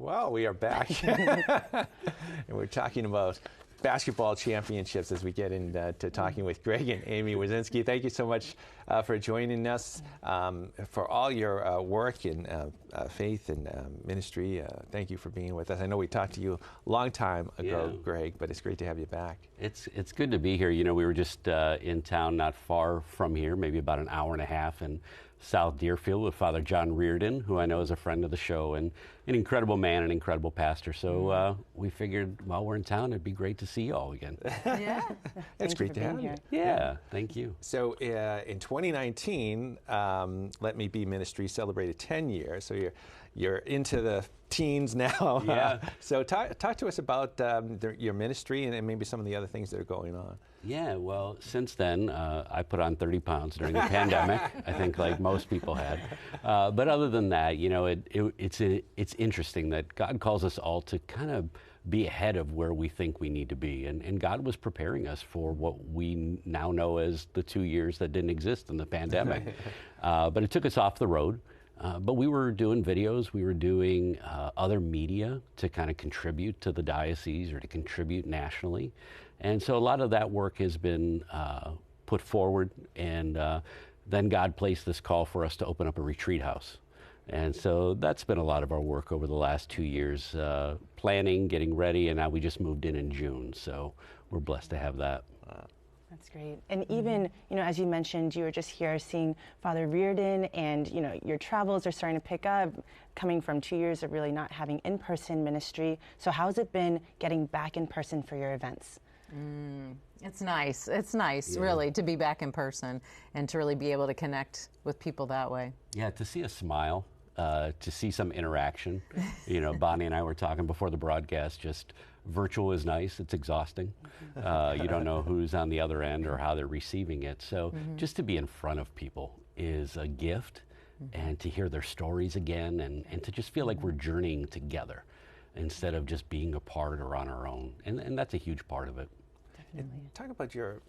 Well, we are back, and we're talking about basketball championships as we get into talking with Greg and Aimee Wasinski. Thank you so much for joining us, for all your work in faith and ministry. Thank you for being with us. I know we talked to you a long time ago, Greg, but it's great to have you back. It's good to be here. You know, we were just in town not far from here, maybe about an hour and a half, in South Deerfield with Father John Reardon, who I know is a friend of the show and an incredible man, an incredible pastor. So we figured while we're in town, it'd be great to see you all again. Yeah. It's great to have you. Yeah, thank you. So in 2019, Let Me Be Ministries celebrated 10 years. So you're into the teens now. Yeah. So talk to us about your ministry and maybe some of the other things that are going on. Yeah, well, since then, I put on 30 pounds during the pandemic, I think like most people had. But other than that, you know, it's interesting that God calls us all to kind of be ahead of where we think we need to be. And God was preparing us for what we now know as the 2 years that didn't exist in the pandemic. But it took us off the road. But we were doing videos, we were doing other media to kind of contribute to the diocese or to contribute nationally. And so a lot of that work has been put forward, and then God placed this call for us to open up a retreat house. And so that's been a lot of our work over the last 2 years, planning, getting ready, and now we just moved in June. So we're blessed to have that. That's great. And even, you know, as you mentioned, you were just here seeing Father Reardon, and, you know, your travels are starting to pick up, coming from 2 years of really not having in-person ministry. So how's it been getting back in person for your events? It's nice. It's nice, really, to be back in person and to really be able to connect with people that way. Yeah, to see a smile, to see some interaction. You know, Bonnie and I were talking before the broadcast, just virtual is nice. It's exhausting. You don't know who's on the other end or how they're receiving it. So just to be in front of people is a gift, and to hear their stories again, and to just feel like we're journeying together instead of just being apart or on our own. And that's a huge part of it. Definitely. Talk about your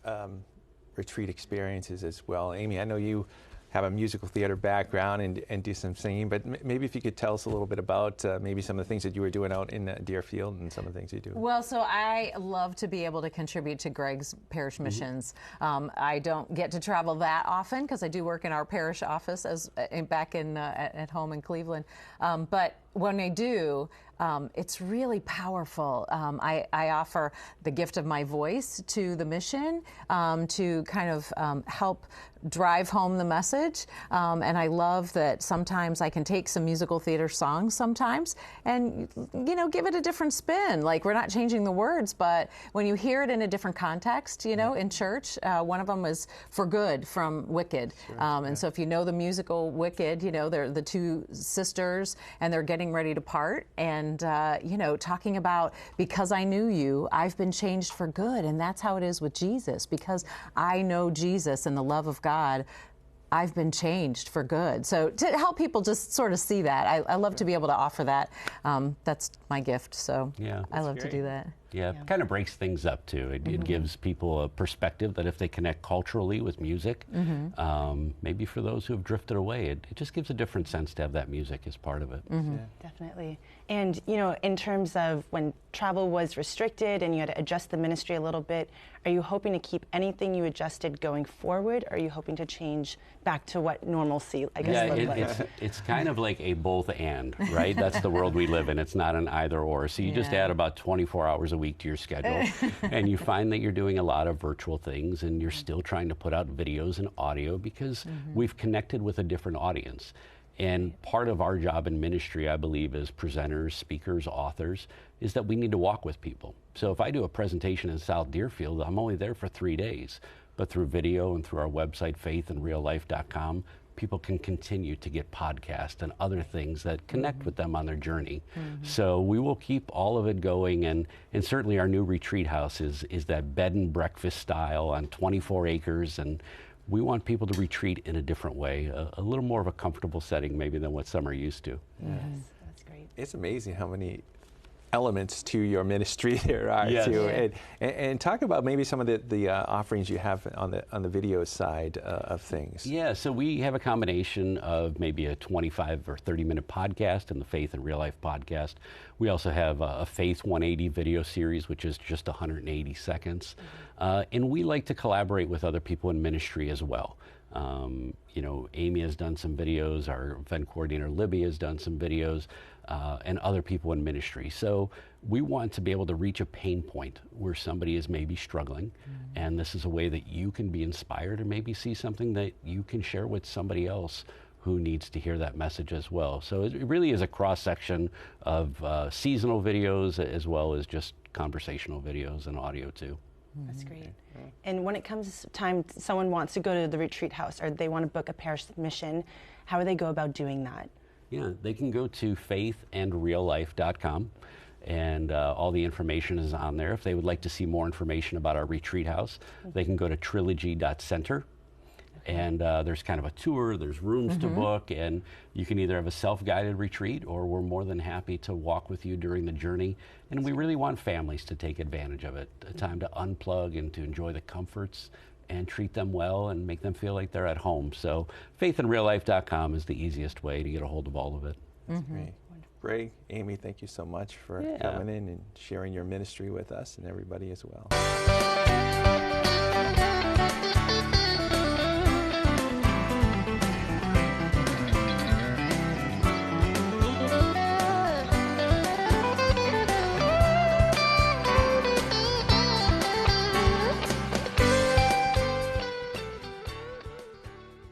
retreat experiences as well. Aimee, I know you have a musical theater background and do some singing, but maybe if you could tell us a little bit about maybe some of the things that you were doing out in Deerfield and some of the things you do. Well, so I love to be able to contribute to Greg's parish missions. I don't get to travel that often because I do work in our parish office back at home in Cleveland. But when I do, it's really powerful. I offer the gift of my voice to the mission to kind of help drive home the message. And I love that sometimes I can take some musical theater songs sometimes and, you know, give it a different spin. Like, we're not changing the words, but when you hear it in a different context, you know, in church, one of them was For Good from Wicked. And so if you know the musical Wicked, you know, they're the two sisters and they're getting ready to part. And, you know, talking about, because I knew you, I've been changed for good. And that's how it is with Jesus. Because I know Jesus and the love of God, I've been changed for good. So to help people just sort of see that, I love to be able to offer that. That's my gift. So I love to do that. Yeah, it kind of breaks things up too. It gives people a perspective that if they connect culturally with music, maybe for those who have drifted away, it just gives a different sense to have that music as part of it. Definitely. And, you know, in terms of when travel was restricted and you had to adjust the ministry a little bit, are you hoping to keep anything you adjusted going forward, or are you hoping to change back to what normalcy, I guess, looked like? It's kind of like a both and, right? That's the world we live in. It's not an either or. So you just add about 24 hours a week to your schedule, and you find that you're doing a lot of virtual things, and you're still trying to put out videos and audio because we've connected with a different audience. And part of our job in ministry, I believe, as presenters, speakers, authors, is that we need to walk with people. So if I do a presentation in South Deerfield, I'm only there for 3 days. But through video and through our website, faithandreallife.com, people can continue to get podcasts and other things that connect with them on their journey. So we will keep all of it going, and certainly our new retreat house is that bed and breakfast style on 24 acres, and we want people to retreat in a different way, a little more of a comfortable setting maybe than what some are used to. Yes, that's great. It's amazing how many elements to your ministry there are Yes. too. Yeah. And talk about maybe some of the offerings you have on the video side of things. Yeah, so we have a combination of maybe a 25 or 30-minute podcast and the Faith in Real Life podcast. We also have a Faith 180 video series, which is just 180 seconds. And we like to collaborate with other people in ministry as well. You know, Aimee has done some videos, our event coordinator Libby has done some videos, and other people in ministry. So we want to be able to reach a pain point where somebody is maybe struggling, and this is a way that you can be inspired and maybe see something that you can share with somebody else who needs to hear that message as well. So it really is a cross-section of seasonal videos as well as just conversational videos and audio too. That's great. And when it comes time someone wants to go to the retreat house or they want to book a parish mission, how do they go about doing that? Yeah, they can go to faithandreallife.com, and all the information is on there. If they would like to see more information about our retreat house, they can go to trilogy.center. And there's kind of a tour, there's rooms to book, and you can either have a self-guided retreat or we're more than happy to walk with you during the journey. And we really want families to take advantage of it, a time to unplug and to enjoy the comforts and treat them well and make them feel like they're at home. So faithandreallife.com is the easiest way to get a hold of all of it. That's great. Greg, Aimee, thank you so much for coming in and sharing your ministry with us and everybody as well.